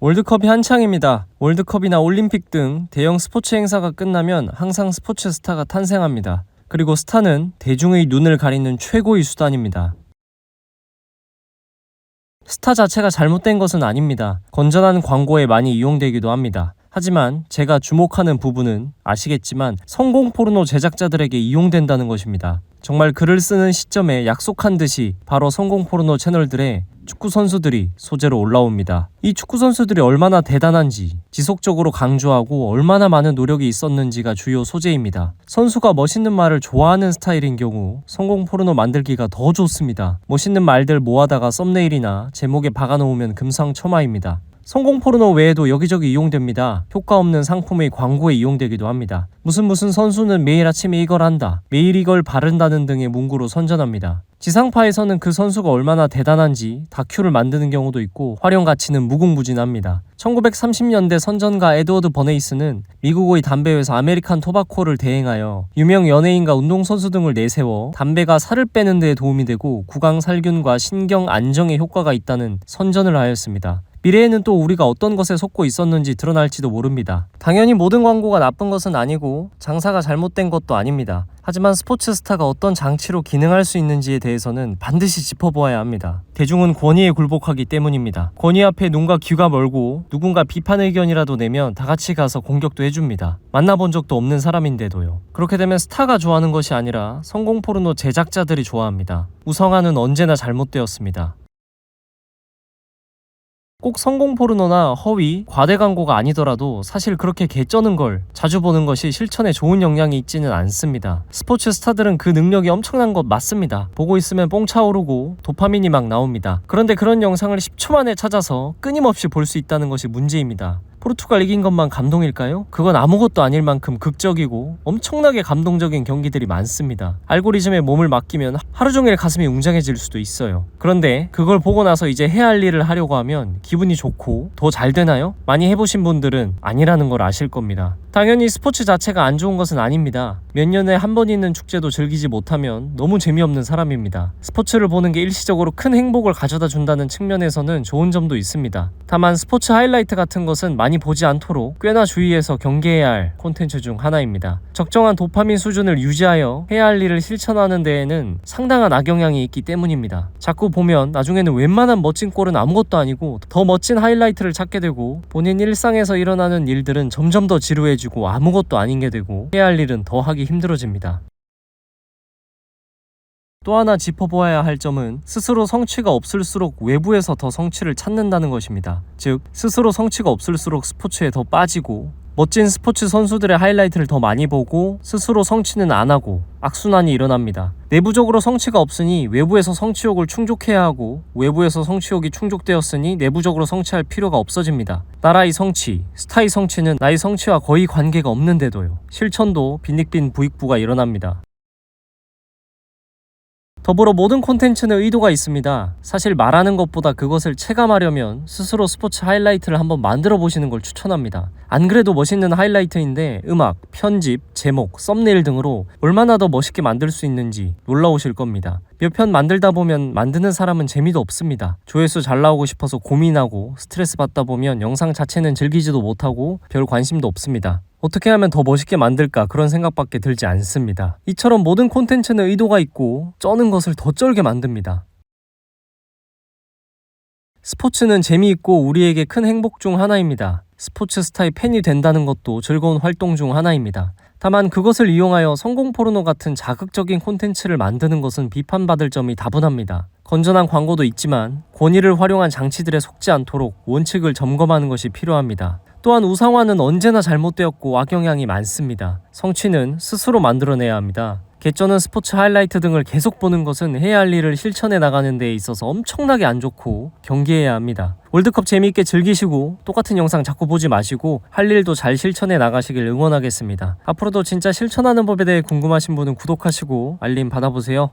월드컵이 한창입니다. 월드컵이나 올림픽 등 대형 스포츠 행사가 끝나면 항상 스포츠 스타가 탄생합니다. 그리고 스타는 대중의 눈을 가리는 최고의 수단입니다. 스타 자체가 잘못된 것은 아닙니다. 건전한 광고에 많이 이용되기도 합니다. 하지만 제가 주목하는 부분은 아시겠지만 성공 포르노 제작자들에게 이용된다는 것입니다. 정말 글을 쓰는 시점에 약속한 듯이 바로 성공 포르노 채널들에 축구 선수들이 소재로 올라옵니다. 이 축구 선수들이 얼마나 대단한지 지속적으로 강조하고 얼마나 많은 노력이 있었는지가 주요 소재입니다. 선수가 멋있는 말을 좋아하는 스타일인 경우 성공 포르노 만들기가 더 좋습니다. 멋있는 말들 모아다가 썸네일이나 제목에 박아놓으면 금상첨화입니다. 성공 포르노 외에도 여기저기 이용됩니다. 효과 없는 상품의 광고에 이용되기도 합니다. 무슨 선수는 매일 아침에 이걸 한다, 매일 이걸 바른다는 등의 문구로 선전합니다. 지상파에서는 그 선수가 얼마나 대단한지 다큐를 만드는 경우도 있고 활용 가치는 무궁무진합니다. 1930년대 선전가 에드워드 버네이스는 미국의 담배회사 아메리칸 토바코를 대행하여 유명 연예인과 운동선수 등을 내세워 담배가 살을 빼는 데 도움이 되고 구강살균과 신경 안정에 효과가 있다는 선전을 하였습니다. 미래에는 또 우리가 어떤 것에 속고 있었는지 드러날지도 모릅니다. 당연히 모든 광고가 나쁜 것은 아니고 장사가 잘못된 것도 아닙니다. 하지만 스포츠 스타가 어떤 장치로 기능할 수 있는지에 대해서는 반드시 짚어보아야 합니다. 대중은 권위에 굴복하기 때문입니다. 권위 앞에 눈과 귀가 멀고 누군가 비판 의견이라도 내면 다 같이 가서 공격도 해줍니다. 만나본 적도 없는 사람인데도요. 그렇게 되면 스타가 좋아하는 것이 아니라 성공 포르노 제작자들이 좋아합니다. 우성화는 언제나 잘못되었습니다. 꼭 성공 포르노나 허위, 과대 광고가 아니더라도 사실 그렇게 개쩌는 걸 자주 보는 것이 실천에 좋은 영향이 있지는 않습니다. 스포츠 스타들은 그 능력이 엄청난 것 맞습니다. 보고 있으면 뽕 차오르고 도파민이 막 나옵니다. 그런데 그런 영상을 10초 만에 찾아서 끊임없이 볼 수 있다는 것이 문제입니다. 포르투갈 이긴 것만 감동일까요? 그건 아무것도 아닐 만큼 극적이고 엄청나게 감동적인 경기들이 많습니다. 알고리즘에 몸을 맡기면 하루 종일 가슴이 웅장해질 수도 있어요. 그런데 그걸 보고 나서 이제 해야 할 일을 하려고 하면 기분이 좋고 더 잘 되나요? 많이 해보신 분들은 아니라는 걸 아실 겁니다. 당연히 스포츠 자체가 안 좋은 것은 아닙니다. 몇 년에 한 번 있는 축제도 즐기지 못하면 너무 재미없는 사람입니다. 스포츠를 보는 게 일시적으로 큰 행복을 가져다 준다는 측면에서는 좋은 점도 있습니다. 다만 스포츠 하이라이트 같은 것은 많이 보지 않도록 꽤나 주의해서 경계해야 할 콘텐츠 중 하나입니다. 적정한 도파민 수준을 유지하여 해야 할 일을 실천하는 데에는 상당한 악영향이 있기 때문입니다. 자꾸 보면 나중에는 웬만한 멋진 골은 아무것도 아니고 더 멋진 하이라이트를 찾게 되고 본인 일상에서 일어나는 일들은 점점 더 지루해지고 아무것도 아닌 게 되고 해야 할 일은 더 하기 힘들어집니다. 또 하나 짚어보아야 할 점은 스스로 성취가 없을수록 외부에서 더 성취를 찾는다는 것입니다. 즉, 스스로 성취가 없을수록 스포츠에 더 빠지고 멋진 스포츠 선수들의 하이라이트를 더 많이 보고 스스로 성취는 안 하고 악순환이 일어납니다. 내부적으로 성취가 없으니 외부에서 성취욕을 충족해야 하고 외부에서 성취욕이 충족되었으니 내부적으로 성취할 필요가 없어집니다. 나라의 성취, 스타의 성취는 나의 성취와 거의 관계가 없는데도요. 실천도 빈익빈 부익부가 일어납니다. 더불어 모든 콘텐츠는 의도가 있습니다. 사실 말하는 것보다 그것을 체감하려면 스스로 스포츠 하이라이트를 한번 만들어 보시는 걸 추천합니다. 안 그래도 멋있는 하이라이트인데 음악, 편집, 제목, 썸네일 등으로 얼마나 더 멋있게 만들 수 있는지 놀라우실 겁니다. 몇 편 만들다 보면 만드는 사람은 재미도 없습니다. 조회수 잘 나오고 싶어서 고민하고 스트레스 받다 보면 영상 자체는 즐기지도 못하고 별 관심도 없습니다. 어떻게 하면 더 멋있게 만들까 그런 생각밖에 들지 않습니다. 이처럼 모든 콘텐츠는 의도가 있고 쩌는 것을 더 쩔게 만듭니다. 스포츠는 재미있고 우리에게 큰 행복 중 하나입니다. 스포츠 스타의 팬이 된다는 것도 즐거운 활동 중 하나입니다. 다만 그것을 이용하여 성공 포르노 같은 자극적인 콘텐츠를 만드는 것은 비판받을 점이 다분합니다. 건전한 광고도 있지만 권위를 활용한 장치들에 속지 않도록 원칙을 점검하는 것이 필요합니다. 또한 우상화는 언제나 잘못되었고 악영향이 많습니다. 성취는 스스로 만들어내야 합니다. 개쩌는 스포츠 하이라이트 등을 계속 보는 것은 해야 할 일을 실천해 나가는 데 있어서 엄청나게 안 좋고 경계해야 합니다. 월드컵 재미있게 즐기시고 똑같은 영상 자꾸 보지 마시고 할 일도 잘 실천해 나가시길 응원하겠습니다. 앞으로도 진짜 실천하는 법에 대해 궁금하신 분은 구독하시고 알림 받아보세요.